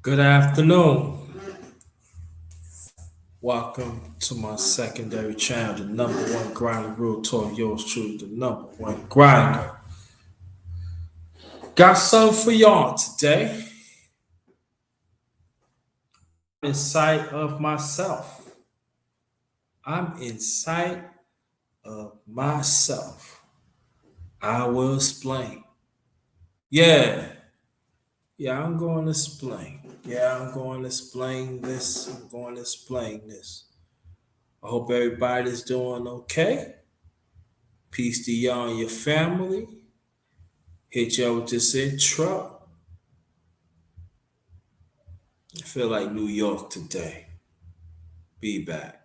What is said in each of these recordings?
Good afternoon. Welcome to my secondary channel, the number one grinder, real talk, yours truly, the number one grinder. Got something for y'all today. In sight of myself. I'm in sight of myself. I will explain. Yeah, I'm going to explain. I'm going to explain this. I'm going to explain this. I hope everybody's doing okay. Peace to y'all and your family. Hit y'all with this intro. I feel like New York today. Be back.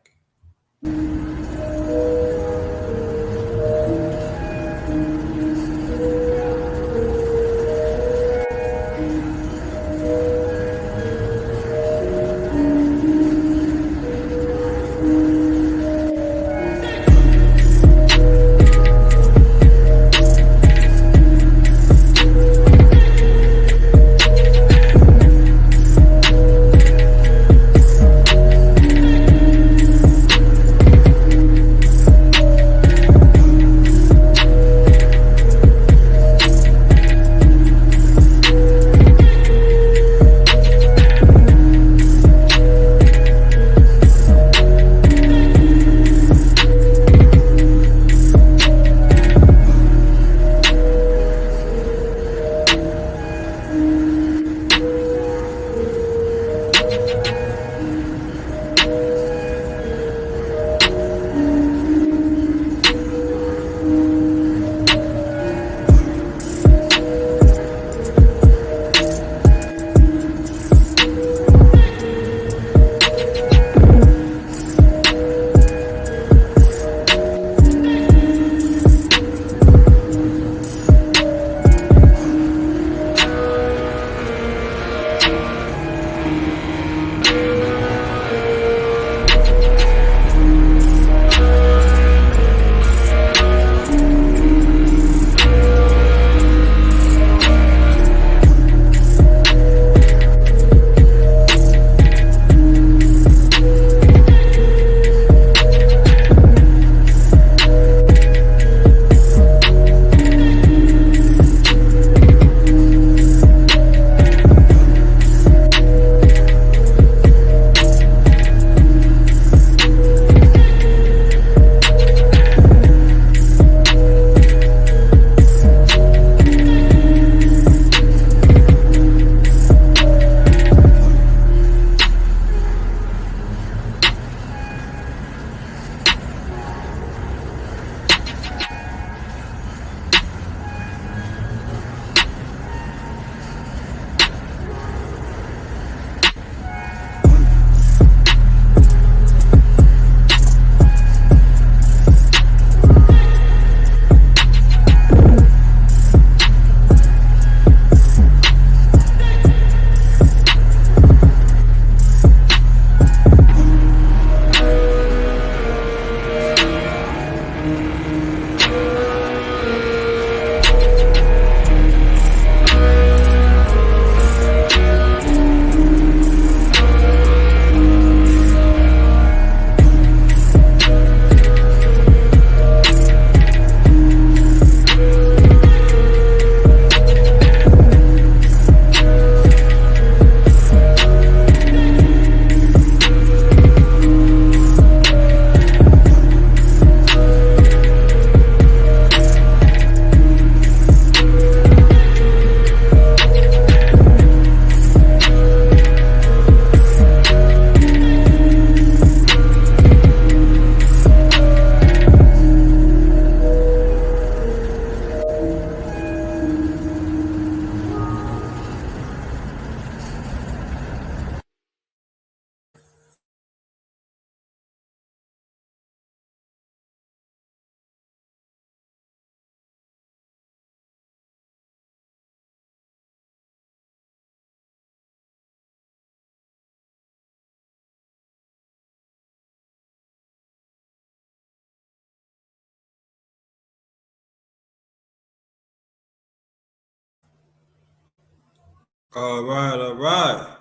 All right, all right.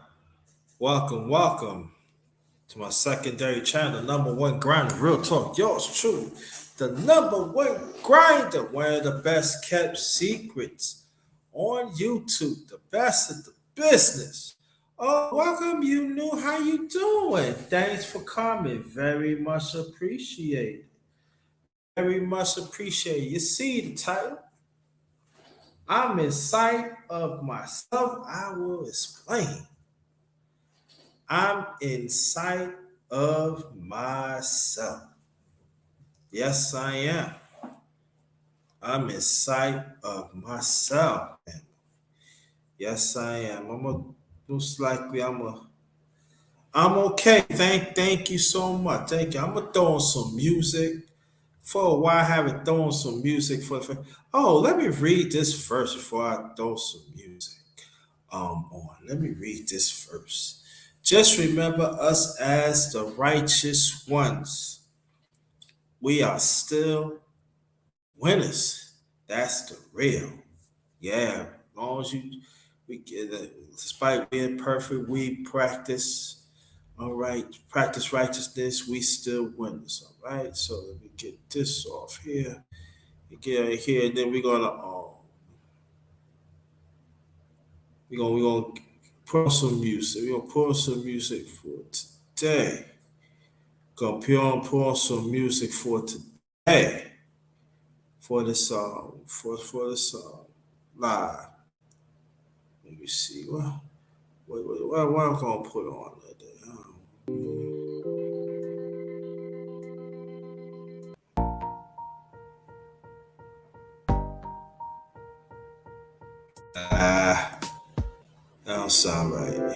Welcome to my secondary channel, number one grinder, real talk. Yours truly, the number one grinder, one of the best kept secrets on YouTube, the best of the business. Oh, welcome, you new. How you doing? Thanks for coming. Very much appreciated. Very much appreciated. You see the title? I'm in sight of myself. I will explain. I'm in sight of myself. Yes, I am. I'm in sight of myself. Yes, I am. Most likely I'm okay. Thank you so much. Thank you. I'm gonna throw on some music. For a while I haven't thrown some music oh, let me read this first before I throw some music on. Let me read this first. Just remember us as the righteous ones. We are still winners. That's the real. Yeah, as long as we get it, despite being perfect, we practice. All right, practice righteousness. We still winners. All right. So let me get this off here. Get out of here, and then we're gonna put on some music. We're gonna put on some music for today. Gonna put on some music for today for this live. Let me see. What I'm gonna put on today? Ah, that don't sound right.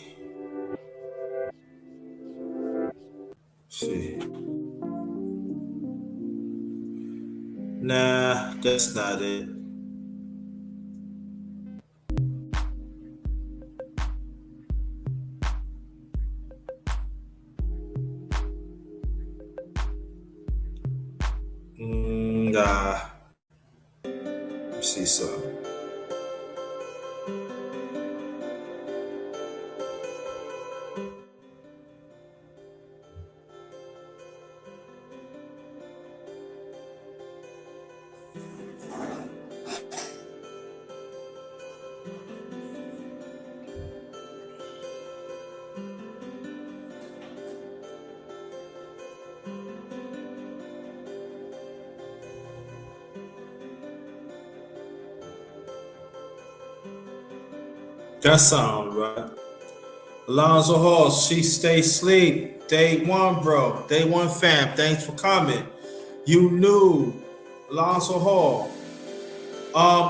See, nah, that's not it. Nah, let me see something. That sound right. Alonzo Hall, she stay sleep. Day one, bro. Day one, fam. Thanks for coming. You knew Alonzo Hall.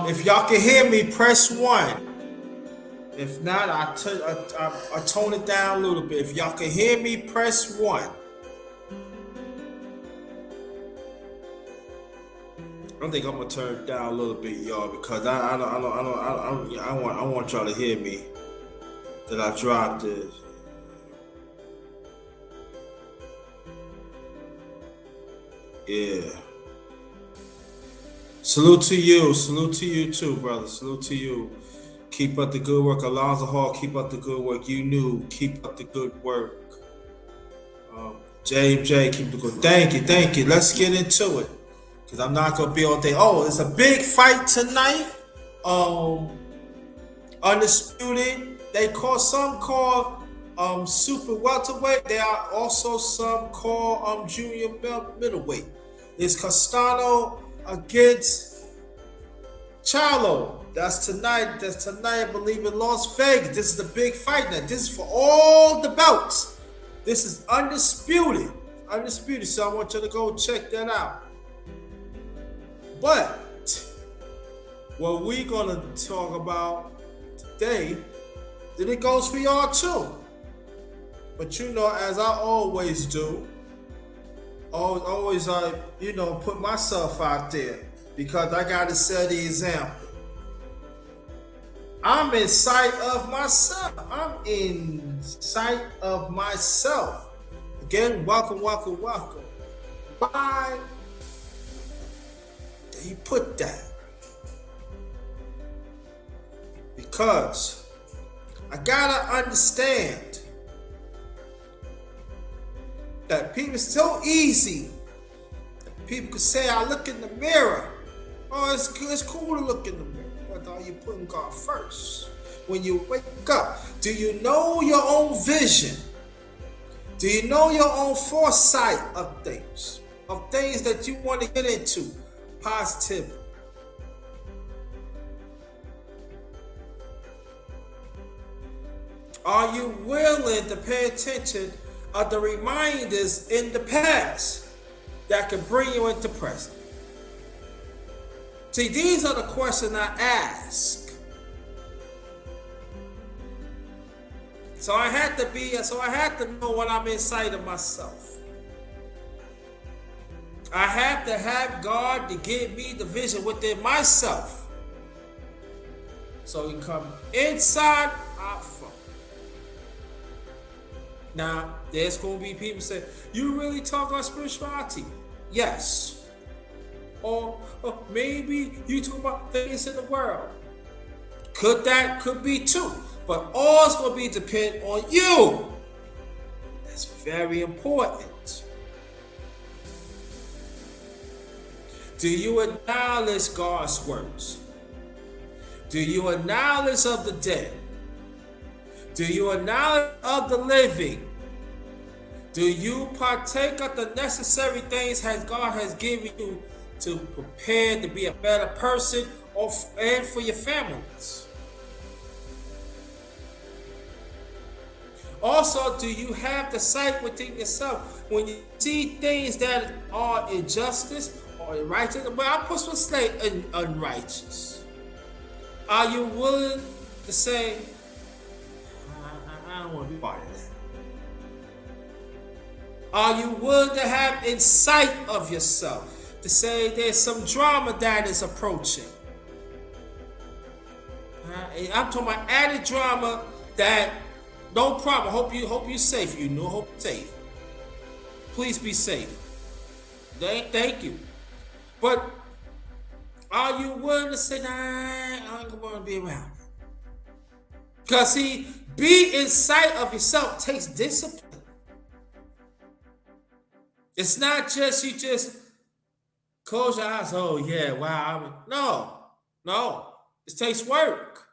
If y'all can hear me, press one. If not, I tone it down a little bit. If y'all can hear me, press one. I think I'm gonna turn it down a little bit, y'all, because I want y'all to hear me. That I dropped this. Yeah. Salute to you too, brother. Salute to you. Keep up the good work, Alonzo Hall. Keep up the good work. You knew. Keep up the good work. J, keep the good. Thank you. Let's get into it, because I'm not gonna be all day. Oh, it's a big fight tonight. Um, Undisputed. Some call super welterweight. There are also some call junior middleweight. It's Castano against Charlo. That's tonight. I believe, in Las Vegas. This is the big fight now. This is for all the belts. This is undisputed. Undisputed. So I want you to go check that out. But what we're gonna talk about today, then it goes for y'all too. But as I always do, always put myself out there, because I gotta set the example. I'm in sight of myself. I'm in sight of myself. Again, welcome. Why did he put that? Because I gotta understand that people, it's so easy. People could say, I look in the mirror. Oh, it's cool to look in the mirror. But are you putting God first? When you wake up, do you know your own vision? Do you know your own foresight of things that you want to get into? Positively. Are you willing to pay attention of the reminders in the past that can bring you into present? See, these are the questions I ask. So I had to know what I'm inside of myself. I have to have God to give me the vision within myself. So it can come inside, out front. Now, there's going to be people say, you really talk about spirituality? Yes. Or maybe you talk about things in the world. Could be too. But all it's going to be depend on you. That's very important. Do you acknowledge God's words? Do you acknowledge of the dead? Do you acknowledge of the living? Do you partake of the necessary things that God has given you to prepare to be a better person and for your families? Also, do you have the sight within yourself when you see things that are injustice or unrighteous? But I put some say unrighteous. Are you willing to say, I don't want to be part of that? Are you willing to have insight of yourself to say there's some drama that is approaching? I'm talking about added drama that. No problem. Hope you're safe. You know, hope you're safe. Please be safe. Thank you. But are you willing to say, nah, I ain't gonna be around? Because see, be in sight of yourself takes discipline. It's not just you just close your eyes. Oh yeah, wow. No. It takes work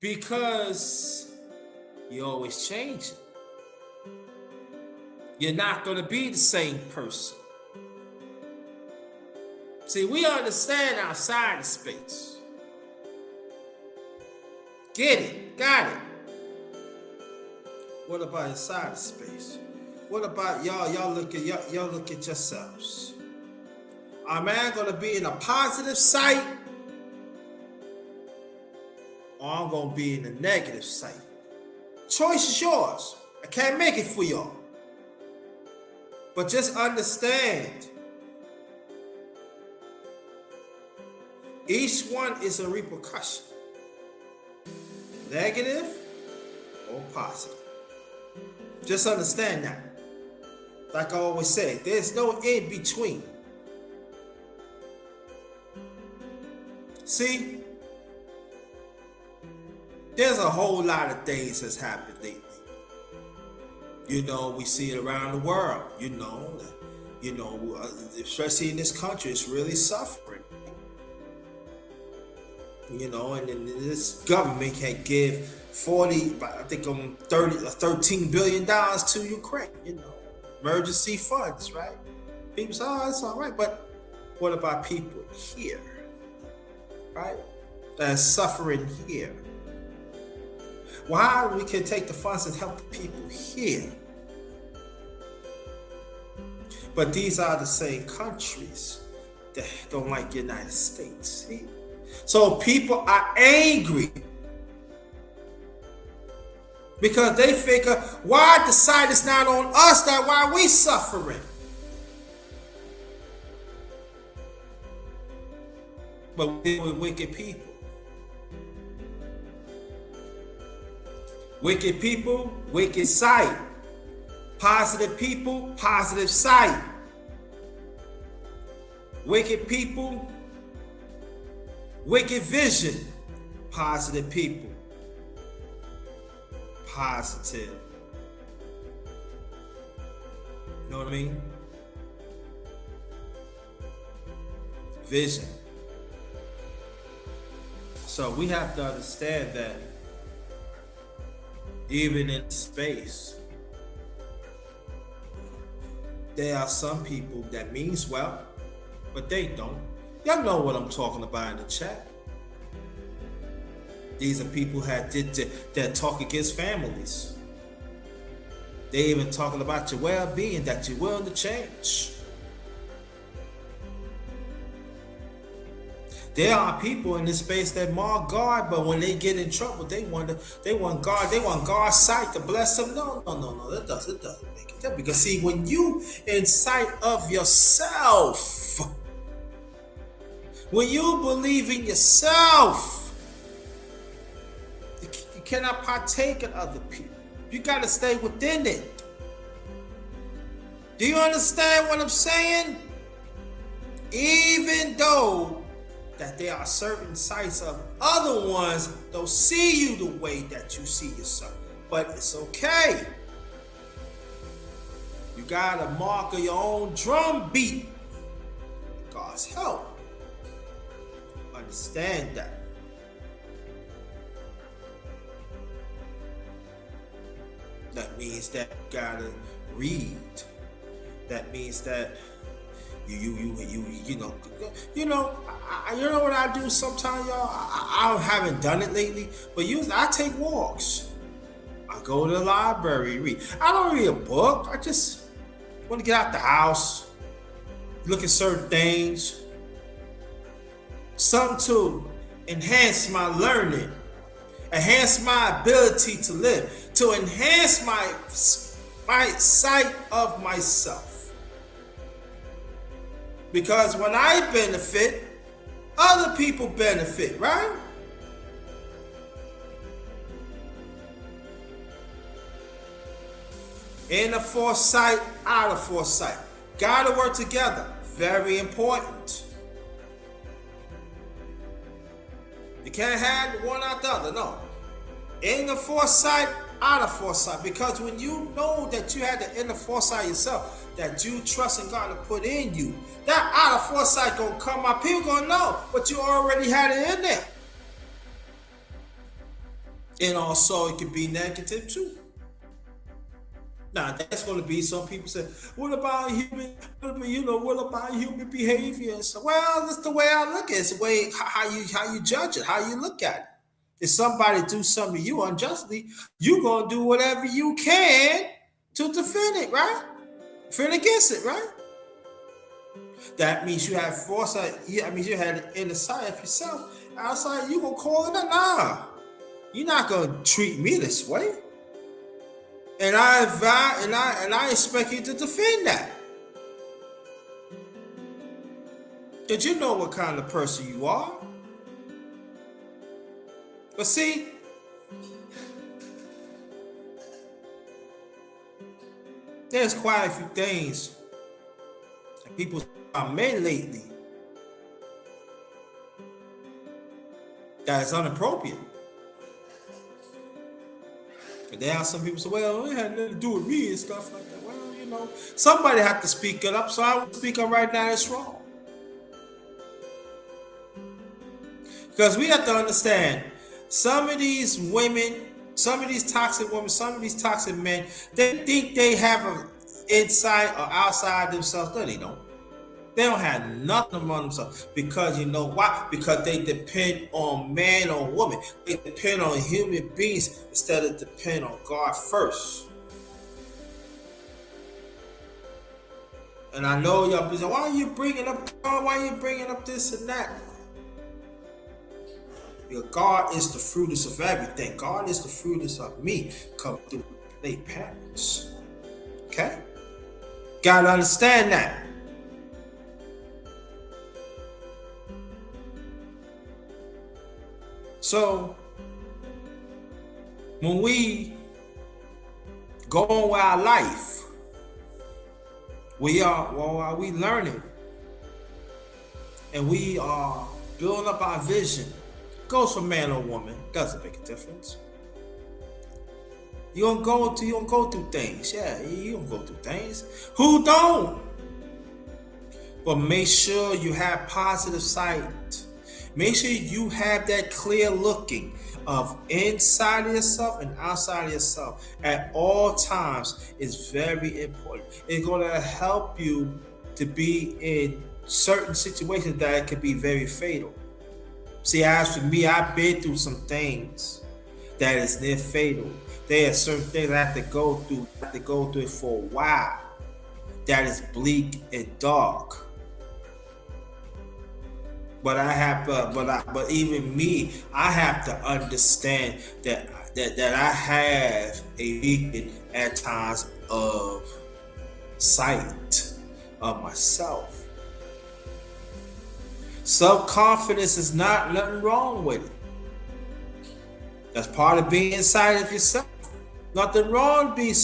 because you're always changing. You're not going to be the same person. See, we understand outside of space. Get it, got it. What about inside of space? What about y'all? Y'all look at yourselves. Am I going to be in a positive sight, or I'm going to be in a negative sight? Choice is yours. I can't make it for y'all. But just understand, each one is a repercussion. Negative or positive. Just understand that. Like I always say, there's no in between. See? There's a whole lot of things that's happened lately. You know, we see it around the world. Especially in this country, it's really suffering. You know, and this government can give $13 billion to Ukraine. You know, emergency funds, right? People say, oh, it's all right, but what about people here, right? That's suffering here. Why we can take the funds and help the people here. But these are the same countries that don't like the United States. See? So people are angry because they figure, why the side is not on us, that why we suffering? But we're wicked people. Wicked people, wicked sight. Positive people, positive sight. Wicked people, wicked vision. Positive people. positive, you know what I mean, vision. So we have to understand that even in space, there are some people that means well, but they don't. Y'all know what I'm talking about in the chat. These are people that talk against families. They even talking about your well-being, that you're willing to change. There are people in this space that mock God, but when they get in trouble, they want God's sight to bless them. No, that doesn't make it that. Because see, when you in sight of yourself, when you believe in yourself, you cannot partake in other people. You got to stay within it. Do you understand what I'm saying? Even though that there are certain sides of other ones don't see you the way that you see yourself, but it's okay. You got to mark of your own drum beat. God's help. Understand that. That means that you gotta read. That means that you know what I do sometimes, y'all. I haven't done it lately, but usually I take walks. I go to the library, read. I don't read a book. I just want to get out the house, look at certain things, something to enhance my learning, enhance my ability to live, to enhance my sight of myself. Because when I benefit, other people benefit, right? Inner foresight, outer foresight. Gotta work together. Very important. You can't have one or the other, no. Inner foresight, outer foresight. Because when you know that you had the inner foresight yourself, that you trust in God to put in you, that outer foresight gonna come out. People gonna know, but you already had it in there. And also it could be negative too. Now that's gonna be, some people say, what about human behavior? So, well, that's the way I look at it. It's the way how you judge it, how you look at it. If somebody do something to you unjustly, you gonna do whatever you can to defend it, right? Defend against it, right? That means you have foresight. Yeah, I mean you had it in the side of yourself. Outside, you gonna call it a nah. You're not gonna treat me this way. And I expect you to defend that. Did you know what kind of person you are? But see, there's quite a few things that people are made lately that is inappropriate. And there are some people say, well, it had nothing to do with me and stuff like that. Well, you know, somebody had to speak it up, so I will speak up right now. It's wrong. Because we have to understand, some of these women, some of these toxic women, some of these toxic men, they think they have an inside or outside themselves. No, they don't. They don't have nothing among themselves. Because you know why? Because they depend on man or woman. They depend on human beings instead of depend on God first. And I know y'all be saying, why are you bringing up God? Why are you bringing up this and that? Because God is the fruitest of everything. God is the fruitest of me. Come through their parents. Okay? Gotta understand that. So, when we go on with our life, we are learning, and we are building up our vision. Goes for man or woman, doesn't make a difference. You gonna go through things. Yeah, you gonna go through things. Who don't? But make sure you have positive sight. Make sure you have that clear looking of inside of yourself and outside of yourself at all times is very important. It's going to help you to be in certain situations that it could be very fatal. See, as for me, I've been through some things that is near fatal. There are certain things I have to go through. I have to go through it for a while. That is bleak and dark. But I have, but even me, I have to understand that I have a beacon at times of sight of myself. Self-confidence is nothing wrong with it. That's part of being inside of yourself. Nothing wrong being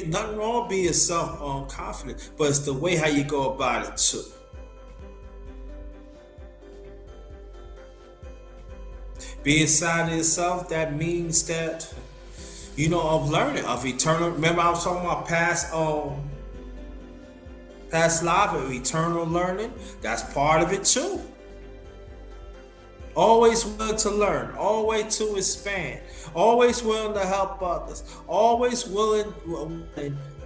nothing wrong being self confident, but it's the way how you go about it too. Be inside of yourself, that means that of learning, of eternal. Remember, I was talking about past life of eternal learning. That's part of it too. Always willing to learn, always to expand, always willing to help others, always willing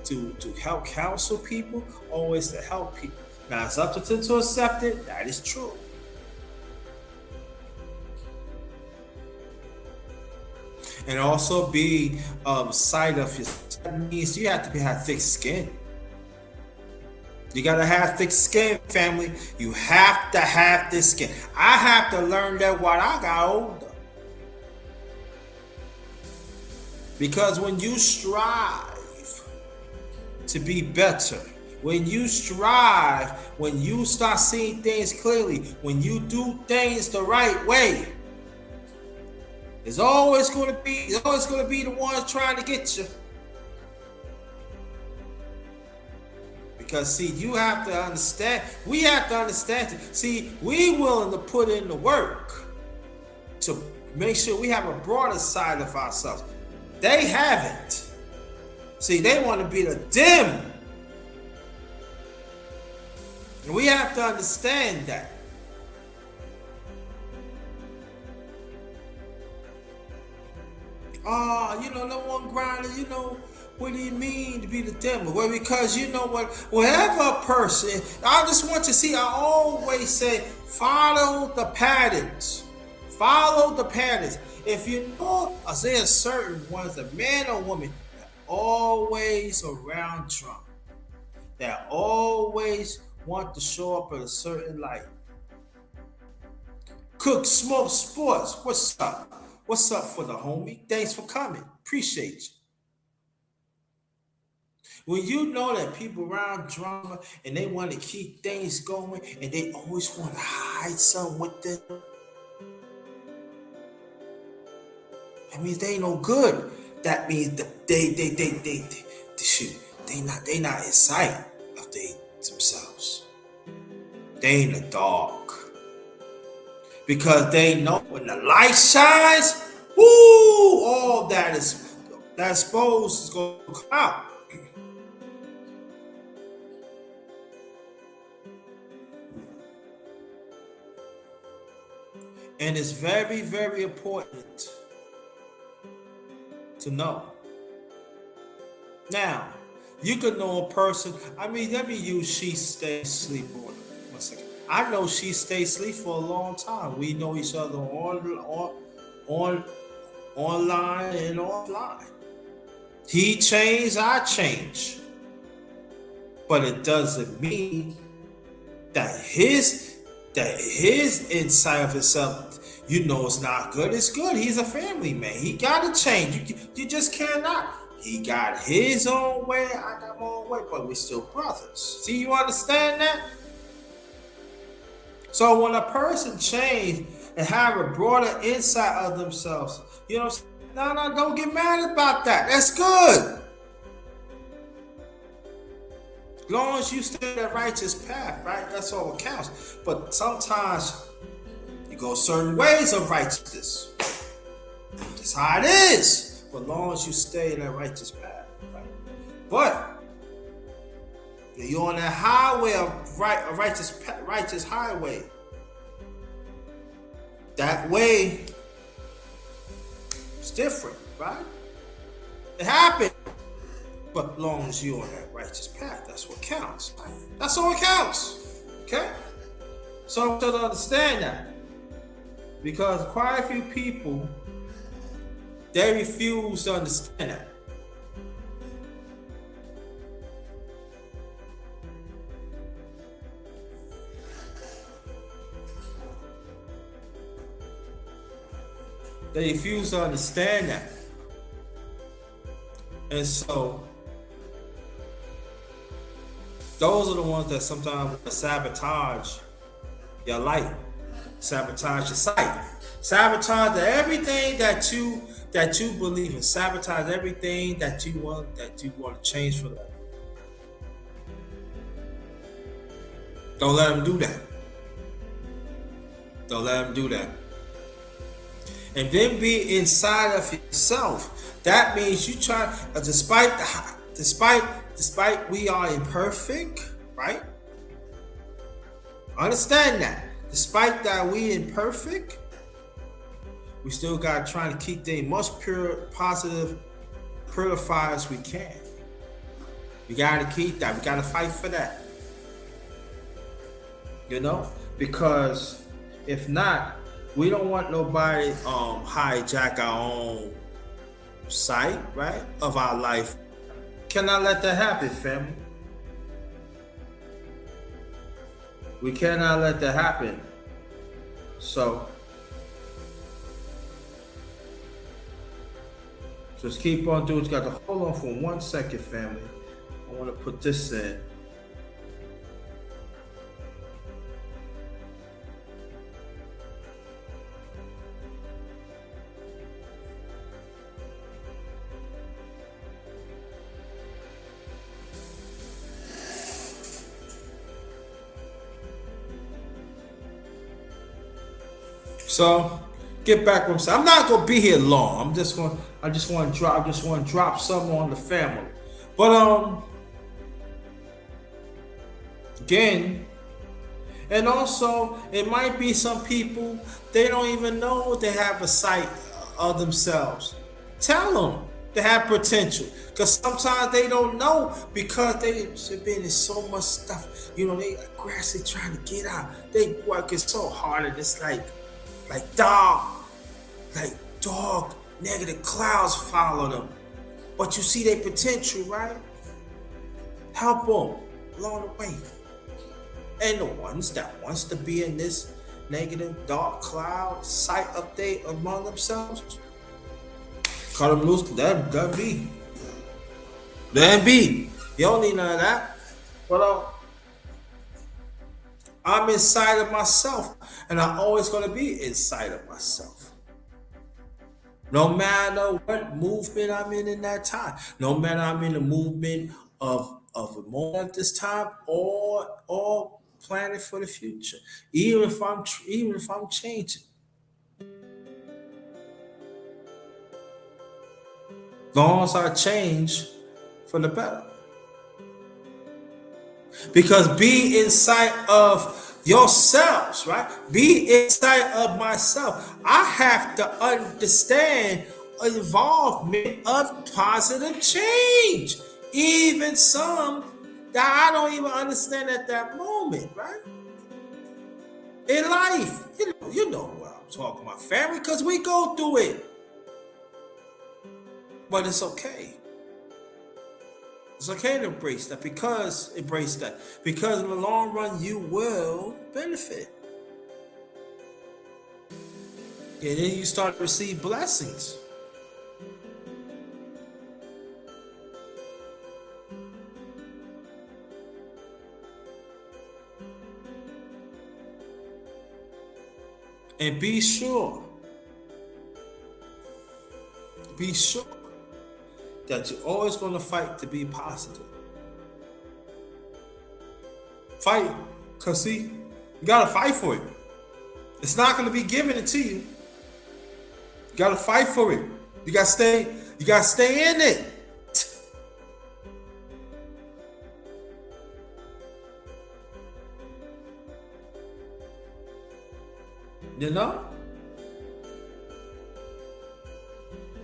to help counsel people, always to help people. Now it's up to them to accept it. That is true. And also be sight of yourself. That means you have to have thick skin. You gotta have thick skin, family. You have to have thick skin. I have to learn that while I got older. Because when you strive to be better, when you start seeing things clearly, when you do things the right way, it's always going to be the ones trying to get you. Because see, you have to understand. We have to understand. See, we willing to put in the work to make sure we have a broader side of ourselves. They haven't. See, they want to be the dim. And we have to understand that. No one grinder, what do you mean to be the devil? Well, because you know what, whatever a person, I just want you to see, I always say, follow the patterns. Follow the patterns. If you know, there are certain ones, a man or woman, that always around drunk, that always want to show up at a certain light. Cook, smoke, sports. What's up? What's up for the homie? Thanks for coming. Appreciate you. When you know that people around drama and they want to keep things going and they always want to hide something with them, that means they ain't no good. That means that they not in sight of themselves. They in the dark. Because they know when the light shines, all that exposed is going to come out. And it's very, very important to know. Now, you could know a person. Let me use she stay asleep order. 1 second. I know she stayed asleep for a long time. We know each other online and offline. He changed, I changed. But it doesn't mean that his insight of himself, it's not good. It's good. He's a family man. He gotta change. You just cannot. He got his own way. I got my own way, but we're still brothers. See, you understand that? So when a person change and have a broader insight of themselves, no, don't get mad about that. That's good. As long as you stay in that righteous path, right? That's all that counts. But sometimes you go certain ways of righteousness. That's how it is. but long as you stay in that righteous path, right? But when you're on that highway of a righteous highway, that way is different, right? It happened. But long as you're on that righteous path, that's what counts. That's all it counts. Okay? So I want you to understand that. Because quite a few people, they refuse to understand that. They refuse to understand that. And so, those are the ones that sometimes sabotage your light, sabotage your sight, sabotage everything that you believe in, sabotage everything that you want to change for that. Don't let them do that. Don't let them do that. And then be inside of yourself. That means you try, despite we are imperfect, right? Understand that. Despite that we imperfect, we still got to try to keep things much pure, positive, purified as we can. We got to keep that. We got to fight for that. You know? Because if not, we don't want nobody hijack our own sight, right, of our life. Cannot let that happen, family. We cannot let that happen. So just keep on doing. You got to hold on for 1 second, family. I want to put this in. So get back what I'm saying. I'm not gonna be here long. I just want to drop something on the family. But again, and also it might be some people, they don't even know they have a sight of themselves. Tell them they have potential, because sometimes they don't know because they've been in so much stuff. You know, they aggressively trying to get out. They working so hard, and it's like dog, negative clouds follow them. But you see their potential, right? Help them along the way. And the ones that wants to be in this negative, dark cloud, sight update among themselves, cut them loose, let them be. Let them be. You don't need none of that. But I'm inside of myself, and I'm always going to be inside of myself. No matter what movement I'm in that time, no matter I'm in the movement of a moment at this time, or planning for the future, even if I'm changing, as long as I change for the better. Because be inside of yourselves, right? Be inside of myself. I have to understand involvement of positive change, even some that I don't even understand at that moment, right? In life, you know what I'm talking about, family, because we go through it. But it's okay. It's okay to embrace that, because in the long run you will benefit. And then you start to receive blessings. And be sure that you're always going to fight to be positive. Fight, because see, you got to fight for it. It's not going to be given to you. You got to fight for it. You gotta stay. You gotta stay in it. You know.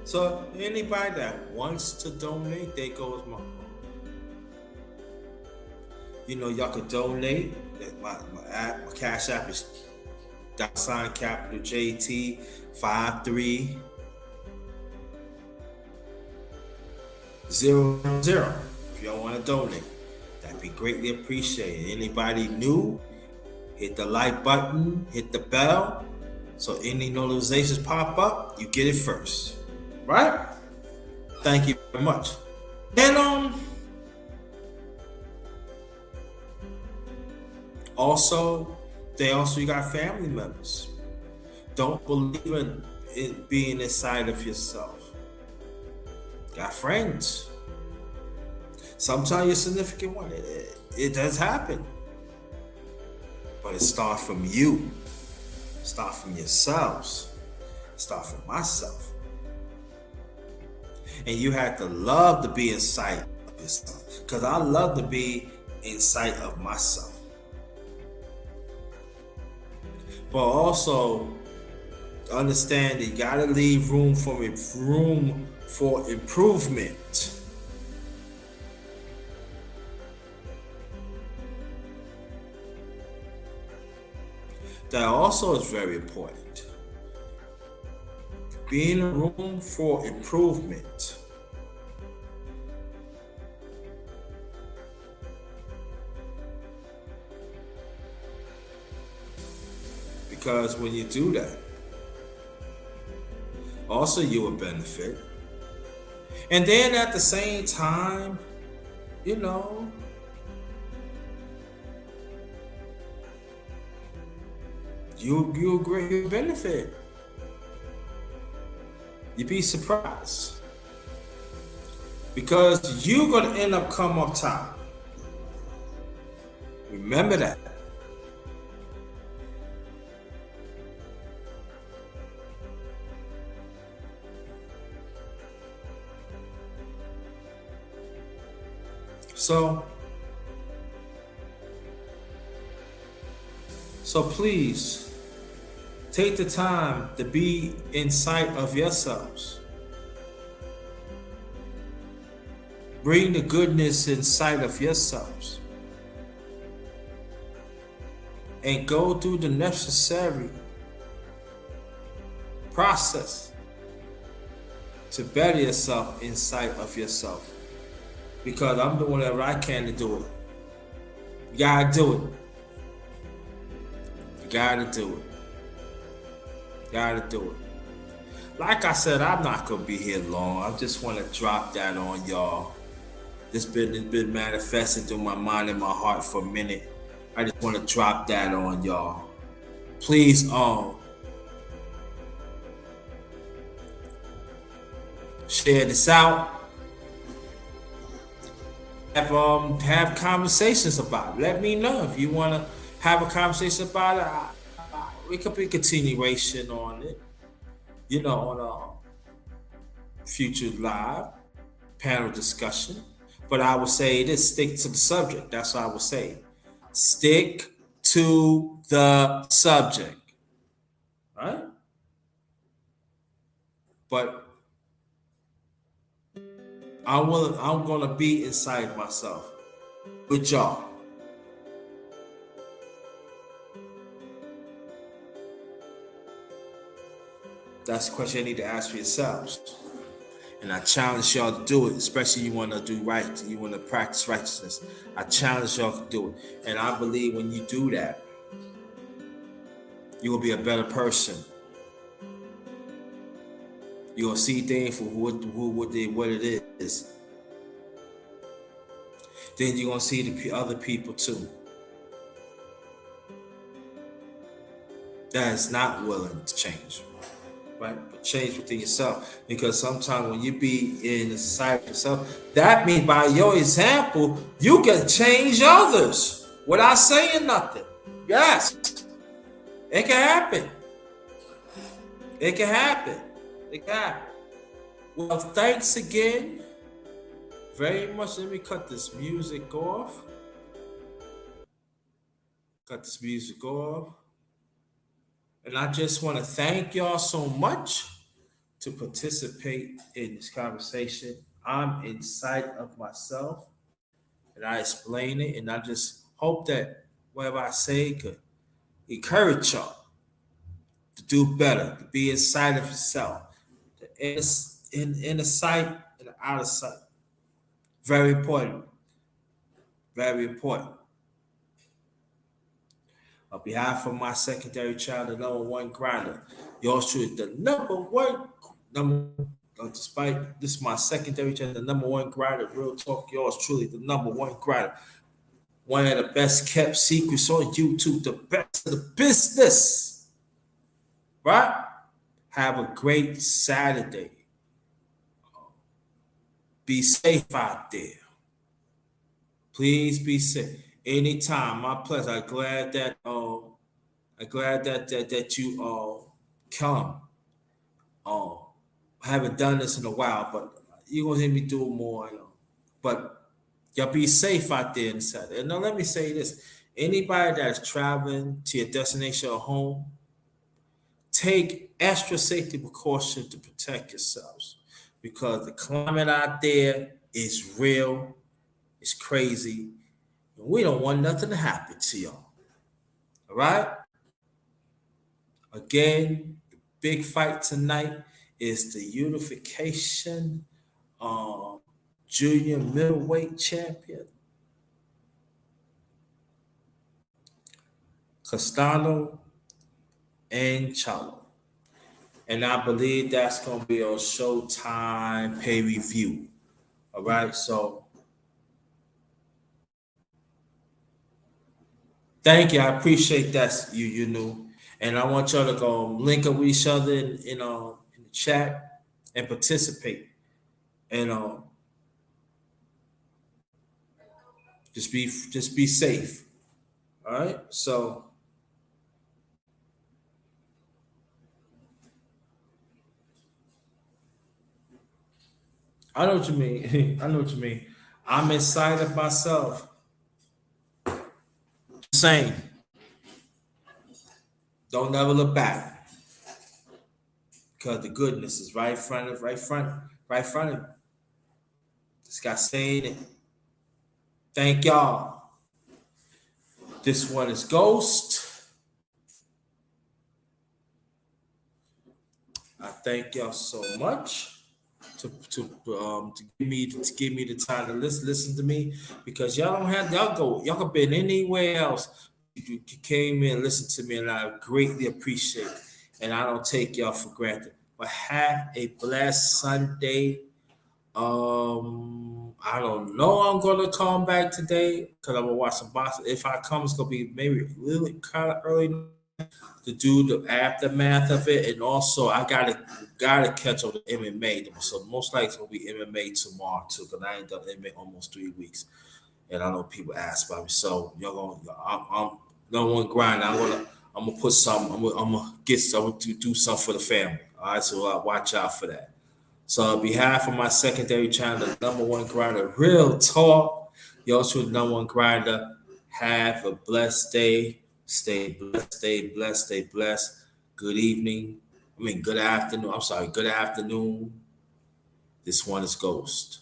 So anybody that wants to donate, there goes my. Y'all could donate. My cash app is $capital JT 5300. If y'all want to donate, that'd be greatly appreciated. Anybody new, hit the like button, hit the bell, so any notifications pop up, you get it first. Right? Thank you very much. And also, you got family members. Don't believe in it being inside of yourself. Got friends. Sometimes your significant one, it does happen. But it starts from you. Start from yourselves. Start from myself. And you have to love to be inside of yourself. Because I love to be inside of myself. But also understand that you gotta leave room for improvement. That also is very important. Being in room for improvement. Because when you do that, also you will benefit. And then at the same time, you'll great benefit. You'd be surprised. Because you're gonna end up come up top. Remember that. So please take the time to be inside of yourselves. Bring the goodness inside of yourselves. And go through the necessary process to better yourself inside of yourself. Because I'm doing whatever I can to do it. You gotta do it. You gotta do it. You gotta do it. Like I said, I'm not gonna be here long. I just want to drop that on y'all. It's been manifesting through my mind and my heart for a minute. I just want to drop that on y'all. Please, share this out. Have conversations about it. Let me know if you want to have a conversation about it. It could be a continuation on it, on a future live panel discussion. But I would say this: stick to the subject. That's what I would say. Stick to the subject, right? But I'm gonna be inside myself with y'all. That's the question you need to ask for yourselves. And I challenge y'all to do it, especially you want to do right, you want to practice righteousness. I challenge y'all to do it. And I believe when you do that, you will be a better person. You're going to see things for what it is. Then you're going to see the other people too that is not willing to change. Right? But change within yourself. Because sometimes when you be in the society of yourself, that means by your example, you can change others without saying nothing. Yes. It can happen. It can happen. It can happen. Well, thanks again very much. Let me cut this music off. Cut this music off. And I just want to thank y'all so much to participate in this conversation. I'm in sight of myself and I explain it. And I just hope that whatever I say could encourage y'all to do better, to be inside of yourself, in the sight and the out of sight. Very important. Very important. On behalf of my secondary child, the number one grinder, yours truly, the number one number. Despite this, is my secondary child, the number one grinder. Real talk, yours truly, the number one grinder. One of the best kept secrets on YouTube, the best of the business. Right? Have a great Saturday. Be safe out there. Please be safe. Anytime, my pleasure. I'm glad that you come. Um, I haven't done this in a while, but you're gonna hear me do it more. But y'all be safe out there inside. And now let me say this: anybody that's traveling to your destination or home, take extra safety precautions to protect yourselves because the climate out there is real, it's crazy, and we don't want nothing to happen to y'all. All right? Again, the big fight tonight is the unification junior middleweight champion, Castano and Chalo. And I believe that's going to be on Showtime pay review. All right. So thank you. I appreciate that. You know. And I want y'all to go link up with each other in the chat and participate. And just be safe. All right. So I know what you mean. I know what you mean. I'm inside of myself. Same. Don't never look back because the goodness is right front of you. Just got saying it. Thank y'all. This one is Ghost. I thank y'all so much to give me the time to listen to me because y'all could been anywhere else. You came in and listened to me and I greatly appreciate it. And I don't take y'all for granted. But have a blessed Sunday. I don't know I'm gonna come back today because I'm gonna watch some boxing. If I come, it's gonna be maybe really kind of early to do the aftermath of it, and also I gotta catch up with MMA. So most likely it's gonna be MMA tomorrow too, because I ain't done MMA almost 3 weeks, and I know people ask about me. So y'all gonna, I'm no one grind. I'm gonna put some. I'm gonna get some to do something for the family. All right, so watch out for that. So on behalf of my secondary channel, the number one grinder, real talk, you also the number one grinder. Have a blessed day. Stay blessed, stay blessed, stay blessed. Good evening. Good afternoon. I'm sorry, good afternoon. This one is Ghost.